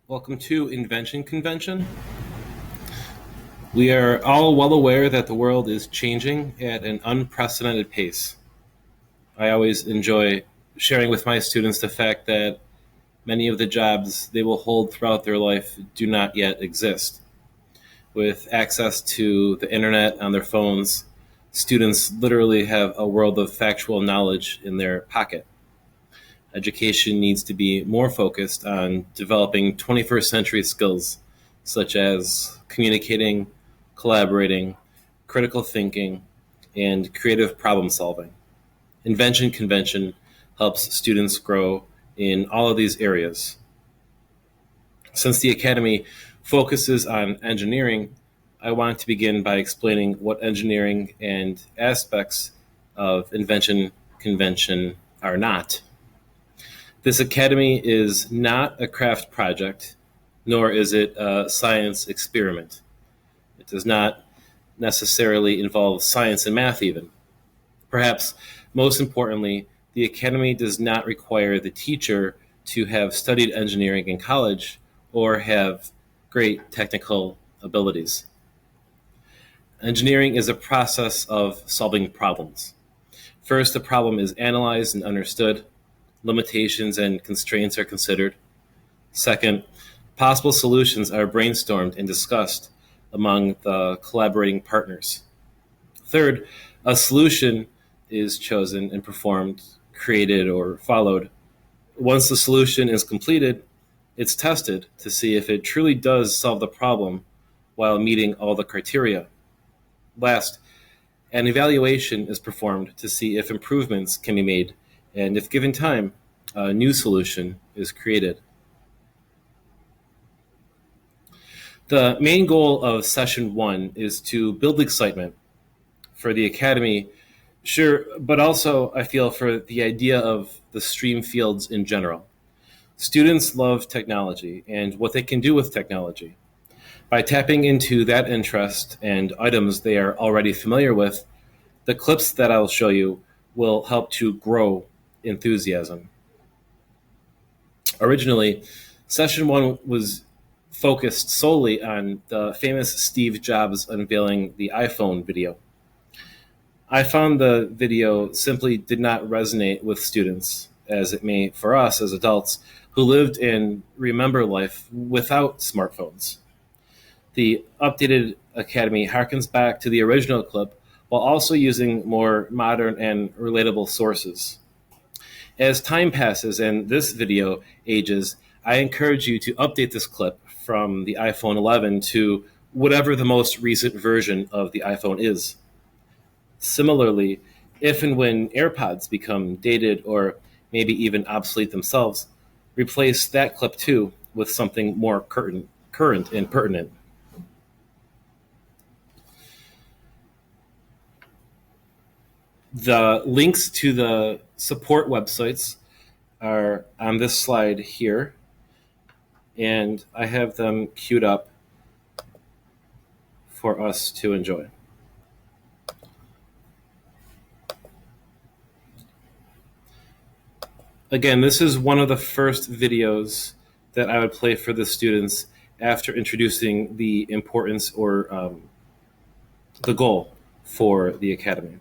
Welcome to Invention Convention. We are all well aware that the world is changing at an unprecedented pace. I always enjoy sharing with my students the fact that many of the jobs they will hold throughout their life do not yet exist. With access to the internet on their phones, students literally have a world of factual knowledge in their pocket. Education needs to be more focused on developing 21st century skills such as communicating, collaborating, critical thinking, and creative problem solving. Invention Convention helps students grow in all of these areas. Since the Academy focuses on engineering, I want to begin by explaining what engineering and aspects of Invention Convention are not. This academy is not a craft project, nor is it a science experiment. It does not necessarily involve science and math even. Perhaps most importantly, the academy does not require the teacher to have studied engineering in college or have great technical abilities. Engineering is a process of solving problems. First, the problem is analyzed and understood. Limitations and constraints are considered. Second, possible solutions are brainstormed and discussed among the collaborating partners. Third, a solution is chosen and performed, created, or followed. Once the solution is completed, it's tested to see if it truly does solve the problem while meeting all the criteria. Last, an evaluation is performed to see if improvements can be made, and if given time, a new solution is created. The main goal of session 1 is to build excitement for the Academy, sure, but also I feel for the idea of the STEAM fields in general. Students love technology and what they can do with technology. By tapping into that interest and items they are already familiar with, the clips that I'll show you will help to grow enthusiasm. Originally, session 1 was focused solely on the famous Steve Jobs unveiling the iPhone video. I found the video simply did not resonate with students, as it may for us as adults who lived and remember life without smartphones. The updated Academy harkens back to the original clip while also using more modern and relatable sources. As time passes and this video ages, I encourage you to update this clip from the iPhone 11 to whatever the most recent version of the iPhone is. Similarly, if and when AirPods become dated or maybe even obsolete themselves, replace that clip too with something more current and pertinent. The links to the support websites are on this slide here, and I have them queued up for us to enjoy. Again, this is one of the first videos that I would play for the students after introducing the importance or the goal for the Academy.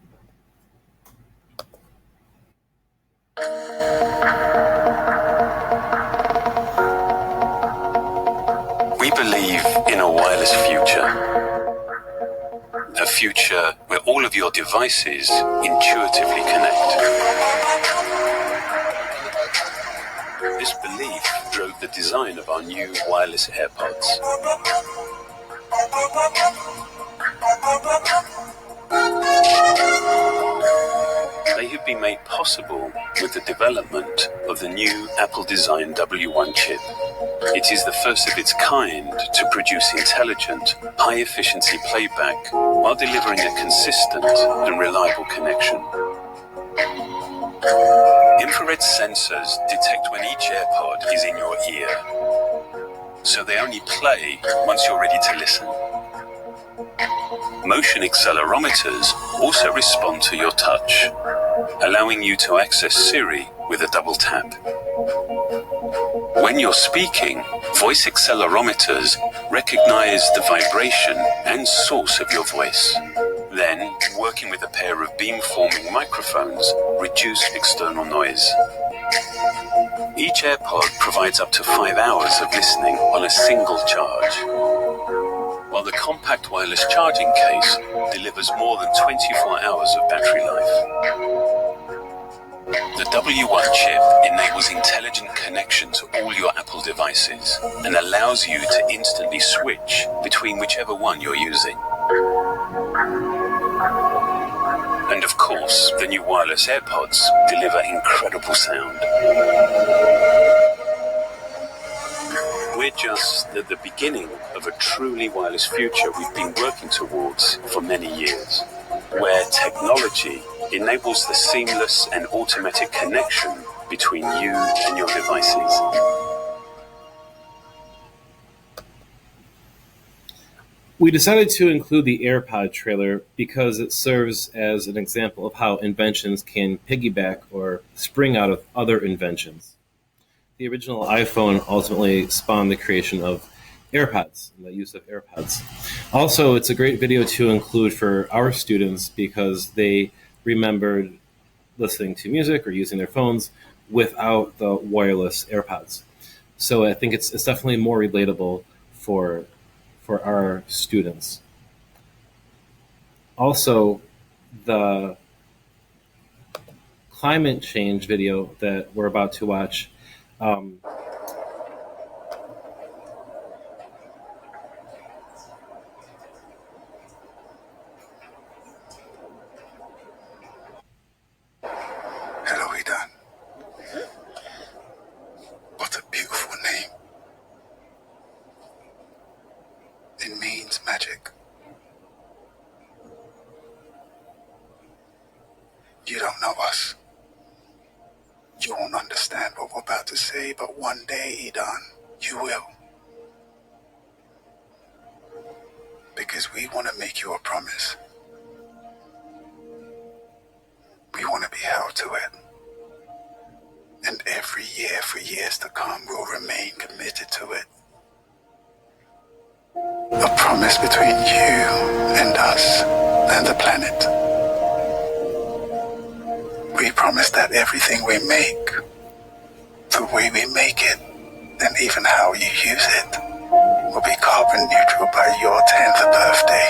We believe in a wireless future. A future where all of your devices intuitively connect. This belief drove the design of our new wireless AirPods. They have been made possible with the development of the new Apple-designed W1 chip. It is the first of its kind to produce intelligent, high-efficiency playback while delivering a consistent and reliable connection. Infrared sensors detect when each AirPod is in your ear, so they only play once you're ready to listen. Motion accelerometers also respond to your touch, allowing you to access Siri with a double tap. When you're speaking, Voice accelerometers recognize the vibration and source of your voice. Then, working with a pair of beam-forming microphones, reduce external noise. Each AirPod provides up to 5 hours of listening on a single charge, while the compact wireless charging case delivers more than 24 hours of battery life. The W1 chip enables intelligent connection to all your Apple devices and allows you to instantly switch between whichever one you're using. And of course, the new wireless AirPods deliver incredible sound. We're just at the beginning of a truly wireless future we've been working towards for many years, where technology enables the seamless and automatic connection between you and your devices. We decided to include the AirPod trailer because it serves as an example of how inventions can piggyback or spring out of other inventions. The original iPhone ultimately spawned the creation of AirPods and the use of AirPods. Also, it's a great video to include for our students because they remembered listening to music or using their phones without the wireless AirPods. So I think it's definitely more relatable for our students. Also, the climate change video that we're about to watch Hello, Idan. What a beautiful name. It means magic. You don't know us. You won't understand what we're about to say, but one day, Idan, you will. Because we want to make you a promise. We want to be held to it. And every year for years to come, we'll remain committed to it. A promise between you and us and the planet. We promise that everything we make, the way we make it, and even how you use it, will be carbon neutral by your 10th birthday.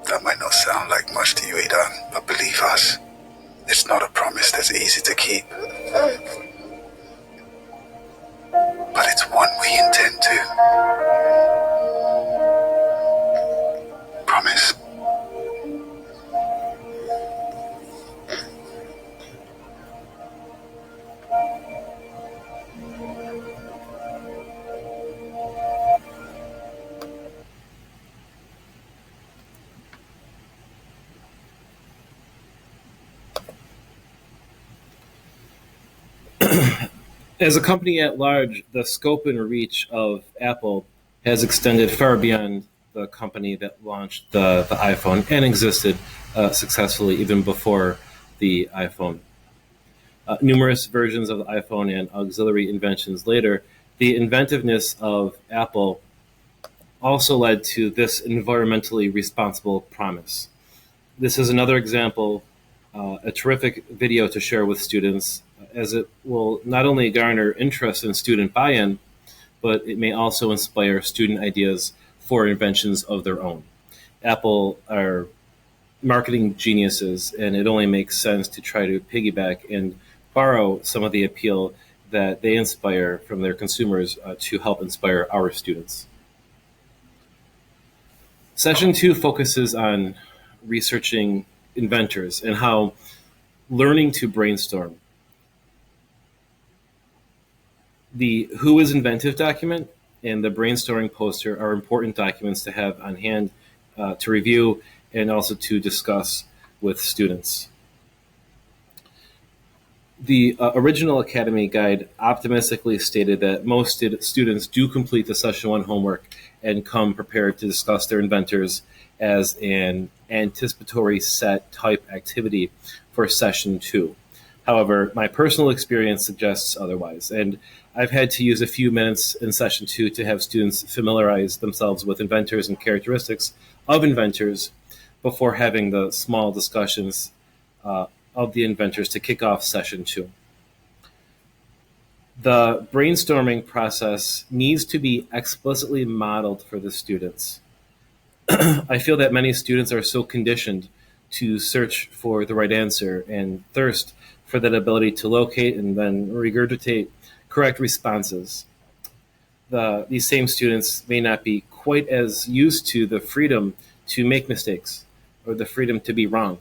That might not sound like much to you, Idan, but believe us, it's not a promise that's easy to keep. But it's one we intend to. Promise. As a company at large, the scope and reach of Apple has extended far beyond the company that launched the iPhone and existed successfully even before the iPhone. Numerous versions of the iPhone and auxiliary inventions later, the inventiveness of Apple also led to this environmentally responsible promise. This is another example, a terrific video to share with students, as it will not only garner interest in student buy-in, but it may also inspire student ideas for inventions of their own. Apple are marketing geniuses, and it only makes sense to try to piggyback and borrow some of the appeal that they inspire from their consumers to help inspire our students. Session 2 focuses on researching inventors and how learning to brainstorm. The Who is Inventive document and the brainstorming poster are important documents to have on hand to review and also to discuss with students. The original Academy guide optimistically stated that most students do complete the Session 1 homework and come prepared to discuss their inventors as an anticipatory set type activity for Session 2. However, my personal experience suggests otherwise, and I've had to use a few minutes in session 2 to have students familiarize themselves with inventors and characteristics of inventors before having the small discussions of the inventors to kick off session 2. The brainstorming process needs to be explicitly modeled for the students. I feel that many students are so conditioned to search for the right answer and thirst for that ability to locate and then regurgitate correct responses. These same students may not be quite as used to the freedom to make mistakes or the freedom to be wrong.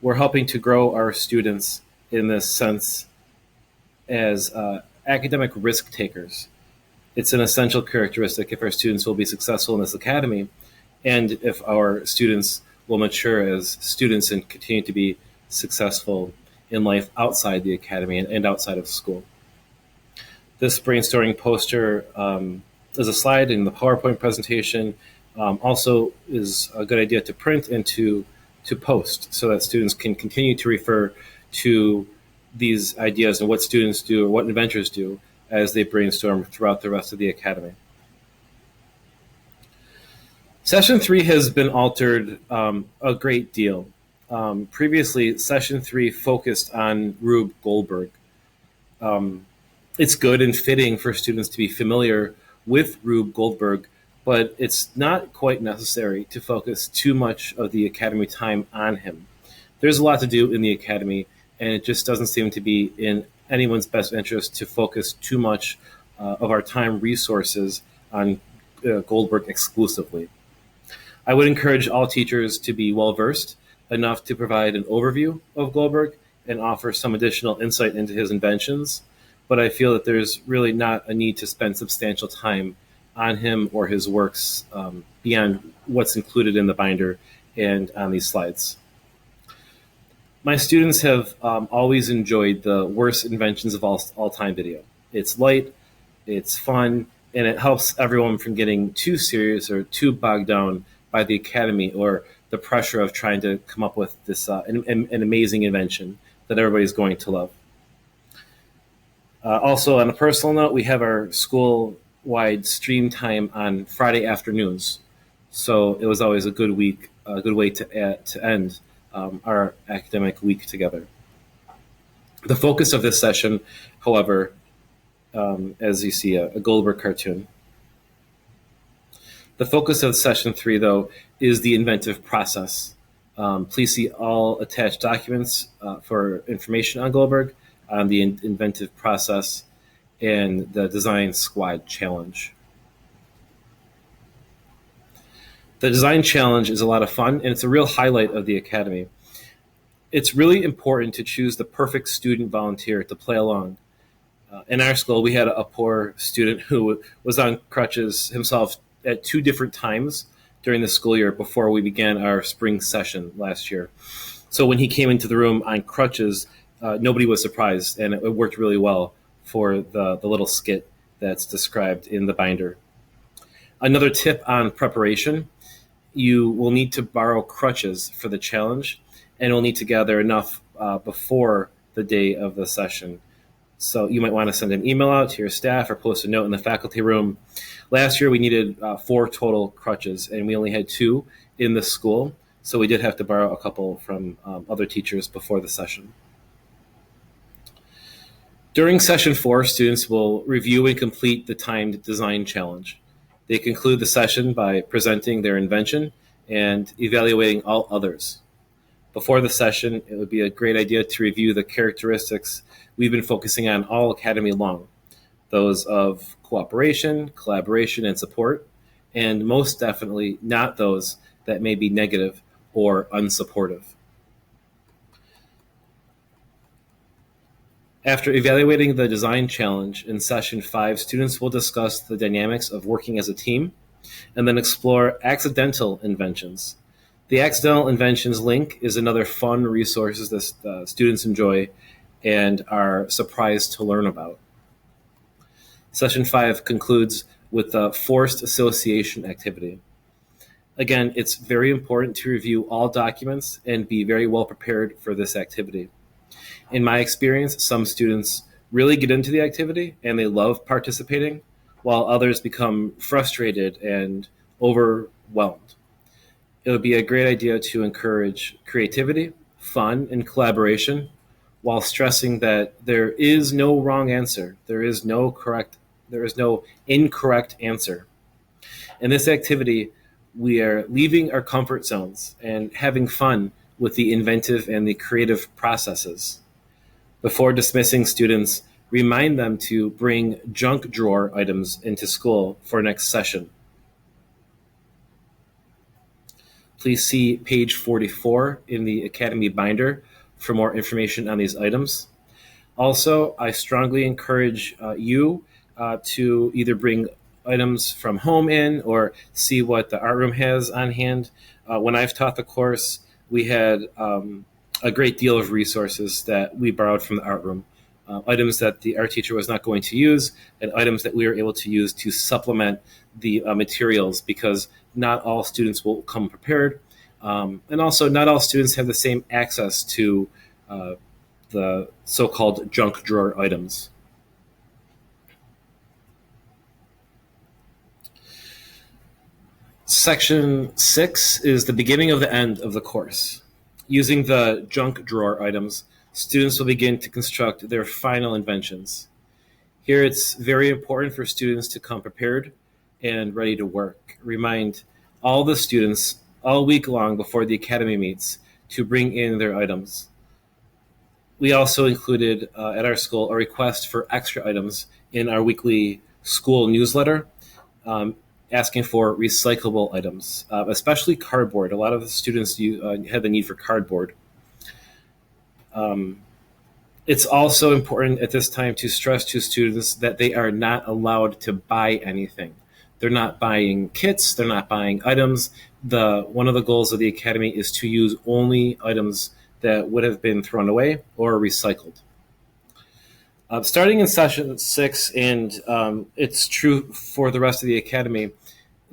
We're helping to grow our students in this sense as academic risk takers. It's an essential characteristic if our students will be successful in this academy and if our students will mature as students and continue to be successful in life outside the academy and outside of school. This brainstorming poster is a slide in the PowerPoint presentation. Also is a good idea to print and to post so that students can continue to refer to these ideas and what students do or what inventors do as they brainstorm throughout the rest of the academy. Session 3 has been altered a great deal. Previously, Session 3 focused on Rube Goldberg. It's good and fitting for students to be familiar with Rube Goldberg, but it's not quite necessary to focus too much of the academy time on him. There's a lot to do in the academy, and it just doesn't seem to be in anyone's best interest to focus too much of our time resources on Goldberg exclusively. I would encourage all teachers to be well-versed enough to provide an overview of Goldberg and offer some additional insight into his inventions, but I feel that there's really not a need to spend substantial time on him or his works beyond what's included in the binder and on these slides. My students have always enjoyed the worst inventions of all time video. It's light, it's fun, and it helps everyone from getting too serious or too bogged down by the academy or the pressure of trying to come up with this an amazing invention that everybody's going to love. Also, on a personal note, we have our school-wide stream time on Friday afternoons, so it was always a good way to end our academic week together. The focus of this session, however, as you see, a Goldberg cartoon. The focus of session 3, though, is the inventive process. Please see all attached documents for information on Goldberg, on the inventive process, and the Design Squad Challenge. The Design Challenge is a lot of fun, and it's a real highlight of the Academy. It's really important to choose the perfect student volunteer to play along. In our school, we had a poor student who was on crutches himself at 2 different times during the school year before we began our spring session last year. So when he came into the room on crutches, nobody was surprised, and it worked really well for the little skit that's described in the binder. Another tip on preparation: you will need to borrow crutches for the challenge, and we'll need to gather enough before the day of the session. So you might want to send an email out to your staff or post a note in the faculty room. Last year we needed 4 total crutches, and we only had 2 in the school, so we did have to borrow a couple from other teachers before the session. During session 4, students will review and complete the timed design challenge. They conclude the session by presenting their invention and evaluating all others. Before the session, it would be a great idea to review the characteristics we've been focusing on all Academy long, those of cooperation, collaboration, and support, and most definitely not those that may be negative or unsupportive. After evaluating the design challenge in session 5, students will discuss the dynamics of working as a team and then explore accidental inventions. The accidental inventions link is another fun resource that students enjoy and are surprised to learn about. Session 5 concludes with the forced association activity. Again, it's very important to review all documents and be very well prepared for this activity. In my experience, some students really get into the activity and they love participating, while others become frustrated and overwhelmed. It would be a great idea to encourage creativity, fun, and collaboration while stressing that there is no wrong answer. There is no incorrect answer. In this activity, we are leaving our comfort zones and having fun with the inventive and the creative processes. Before dismissing students, remind them to bring junk drawer items into school for next session. Please see page 44 in the Academy binder for more information on these items. Also, I strongly encourage you to either bring items from home in or see what the art room has on hand. When I've taught the course, we had a great deal of resources that we borrowed from the art room. Items that the art teacher was not going to use, and items that we were able to use to supplement the materials, because not all students will come prepared. And also, not all students have the same access to the so-called junk drawer items. Section 6 is the beginning of the end of the course. Using the junk drawer items, students will begin to construct their final inventions. Here it's very important for students to come prepared and ready to work. Remind all the students all week long before the academy meets to bring in their items. We also included at our school a request for extra items in our weekly school newsletter, asking for recyclable items, especially cardboard. A lot of the students had the need for cardboard. It's also important at this time to stress to students that they are not allowed to buy anything. They're not buying kits, they're not buying items. One of the goals of the academy is to use only items that would have been thrown away or recycled. Starting in session 6, and it's true for the rest of the academy,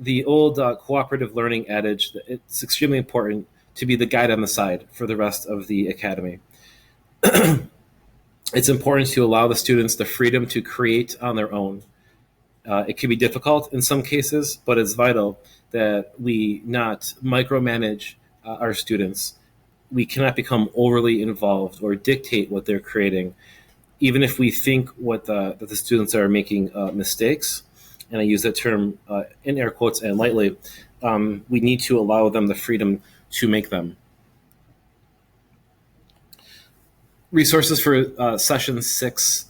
the old cooperative learning adage, it's extremely important to be the guide on the side for the rest of the academy. It's important to allow the students the freedom to create on their own. It can be difficult in some cases, but it's vital that we not micromanage our students. We cannot become overly involved or dictate what they're creating, even if we think that the students are making mistakes. And I use that term in air quotes and lightly. We need to allow them the freedom to make them. Resources for session 6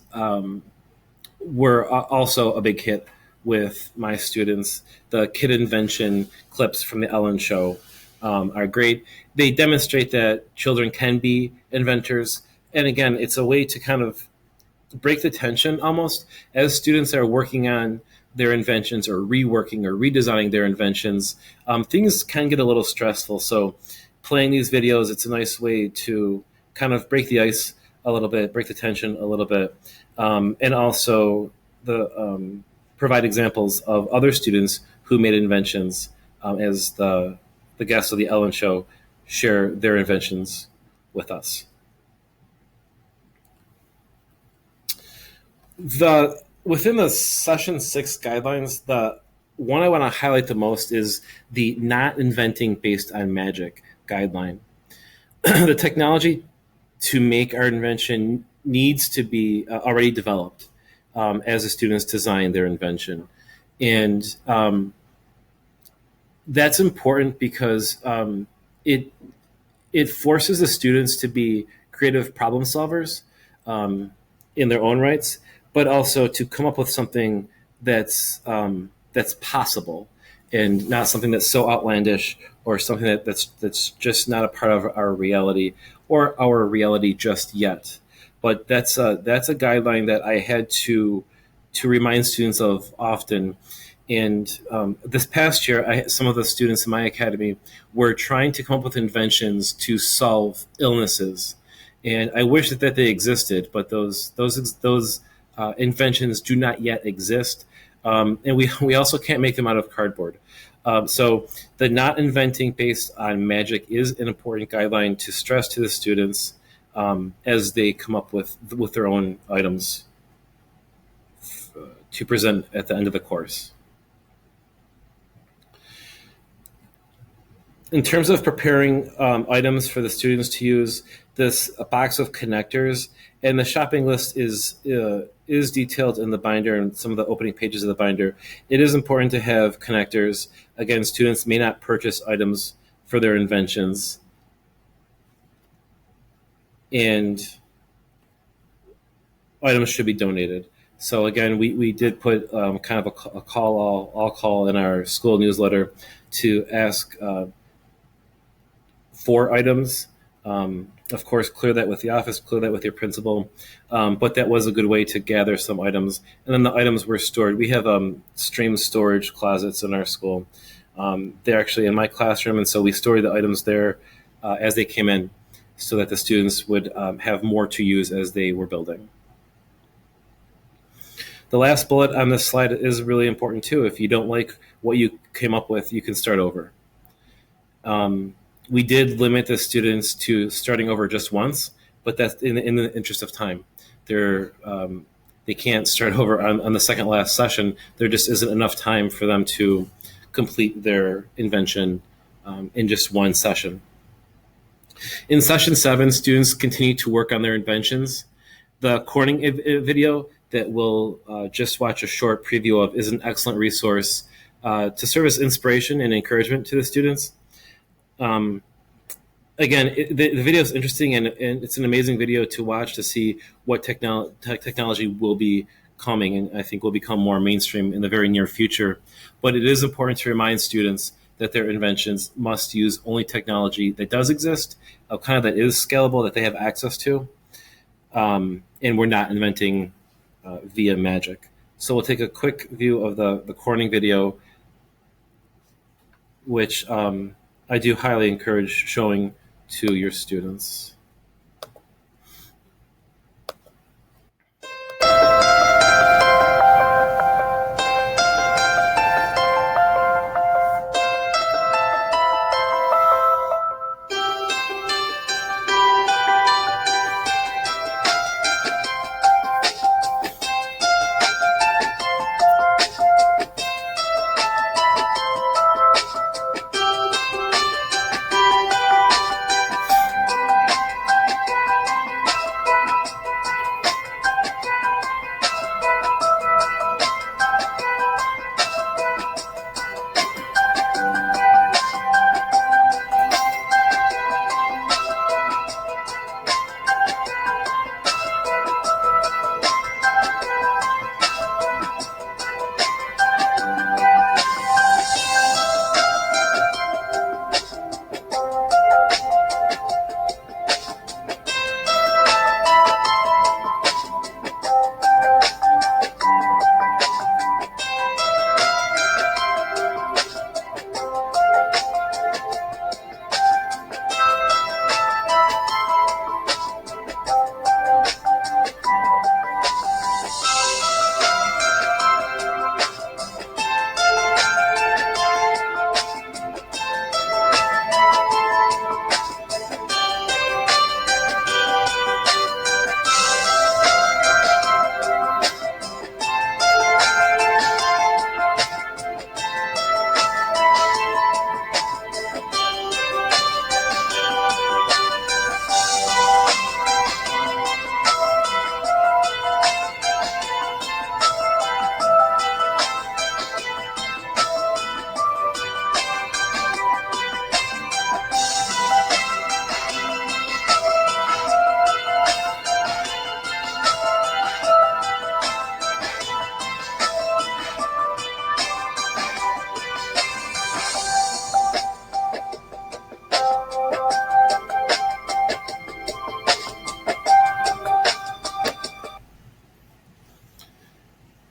were also a big hit with my students. The Kid Invention clips from the Ellen Show are great. They demonstrate that children can be inventors. And again, it's a way to kind of break the tension almost as students are working on their inventions or reworking or redesigning their inventions. Things can get a little stressful. So playing these videos, it's a nice way to kind of break the ice a little bit, break the tension a little bit, and also provide examples of other students who made inventions as the guests of the Ellen Show share their inventions with us. Within the session 6 guidelines, the one I want to highlight the most is the not inventing based on magic guideline. The technology to make our invention needs to be already developed as the students design their invention. And that's important because it forces the students to be creative problem solvers in their own rights, but also to come up with something that's possible and not something that's so outlandish or something that's just not a part of our reality or our reality just yet. But that's a guideline that I had to remind students of often. And this past year, some of the students in my academy were trying to come up with inventions to solve illnesses. And I wish that they existed, but those inventions do not yet exist. And we also can't make them out of cardboard. So the not inventing based on magic is an important guideline to stress to the students. as they come up with their own items to present at the end of the course. In terms of preparing items for the students to use, this a box of connectors and the shopping list is detailed in the binder and some of the opening pages of the binder. It is important to have connectors. Again, students may not purchase items for their inventions, and items should be donated. So again, we did put kind of a call in our school newsletter to ask for items. Of course, clear that with the office, clear that with your principal. But that was a good way to gather some items. And then the items were stored. We have stream storage closets in our school. They're actually in my classroom, and so we stored the items there as they came in so that the students would have more to use as they were building. The last bullet on this slide is really important too. If you don't like what you came up with, you can start over. We did limit the students to starting over just once, but that's in the interest of time. They can't start over on the second last session. There just isn't enough time for them to complete their invention in just one session. In session 7, students continue to work on their inventions. The Corning video that we'll just watch a short preview of is an excellent resource to serve as inspiration and encouragement to the students. Again, the video is interesting, and it's an amazing video to watch to see what technology will be coming, and I think will become more mainstream in the very near future. But it is important to remind students that their inventions must use only technology that does exist, kind of that is scalable, that they have access to, and we're not inventing via magic. So we'll take a quick view of the Corning video, which I do highly encourage showing to your students.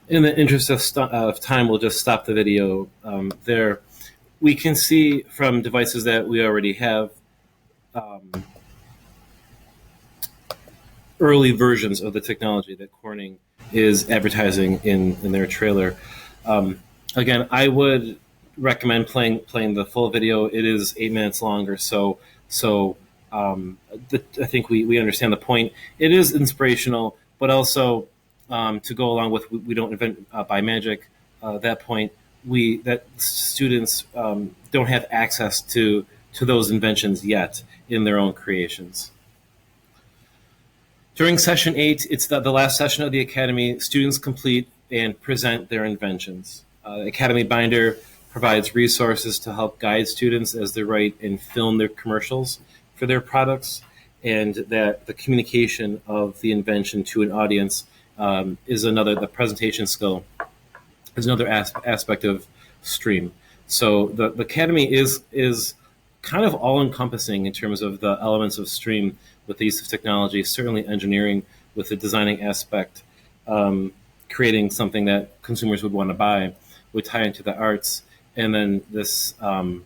In the interest of time, we'll just stop the video there. We can see from devices that we already have early versions of the technology that Corning is advertising in their trailer. Again, I would recommend playing the full video. It is 8 minutes long or so I think we understand the point. It is inspirational, but also to go along with we don't invent by magic. That point, that students don't have access to those inventions yet in their own creations. During session 8, it's the last session of the Academy. Students complete and present their inventions. The Academy Binder provides resources to help guide students as they write and film their commercials for their products, and that the communication of the invention to an audience is the presentation skill is another aspect of STREAM. So the Academy is kind of all-encompassing in terms of the elements of STREAM with the use of technology, certainly engineering with the designing aspect, creating something that consumers would want to buy, would tie into the arts, and then this, for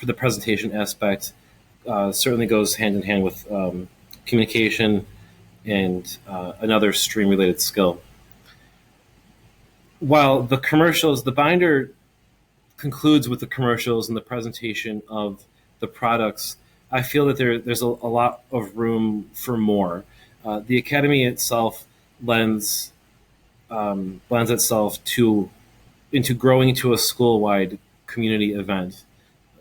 the presentation aspect, certainly goes hand in hand with communication and another STREAM-related skill. While the binder concludes with the commercials and the presentation of the products, I feel that there's a lot of room for more. The Academy itself lends itself into growing into a school-wide community event.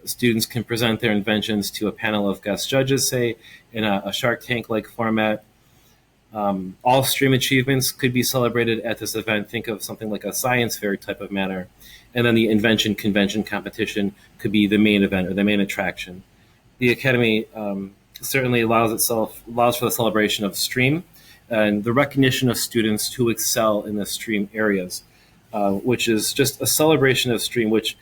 Students can present their inventions to a panel of guest judges, say, in a Shark Tank-like format. All STREAM achievements could be celebrated at this event. Think of something like a science fair type of manner. And then the Invention Convention competition could be the main event or the main attraction. The Academy certainly allows for the celebration of STREAM and the recognition of students who excel in the STREAM areas, which is just a celebration of STREAM, which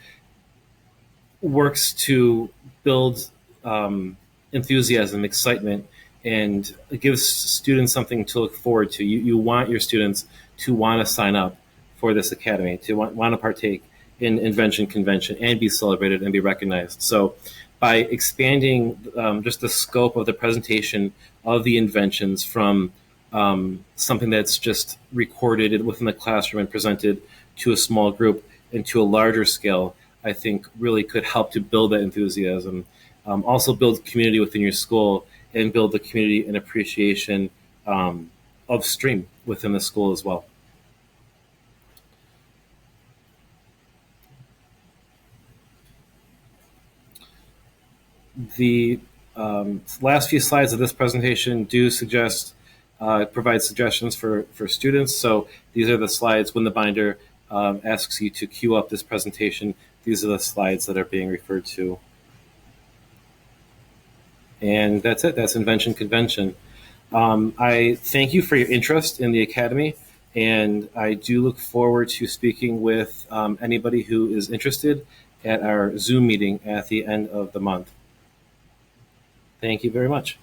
works to build enthusiasm, excitement, and it gives students something to look forward to. You want your students to want to sign up for this Academy, to want to partake in Invention Convention and be celebrated and be recognized. So by expanding just the scope of the presentation of the inventions from something that's just recorded within the classroom and presented to a small group and to a larger scale, I think really could help to build that enthusiasm. Also build community within your school and build the community and appreciation of STREAM within the school as well. The last few slides of this presentation do provide suggestions for students. So these are the slides when the binder asks you to queue up this presentation. These are the slides that are being referred to. And that's it. That's Invention Convention. I thank you for your interest in the Academy, and I do look forward to speaking with anybody who is interested at our Zoom meeting at the end of the month. Thank you very much.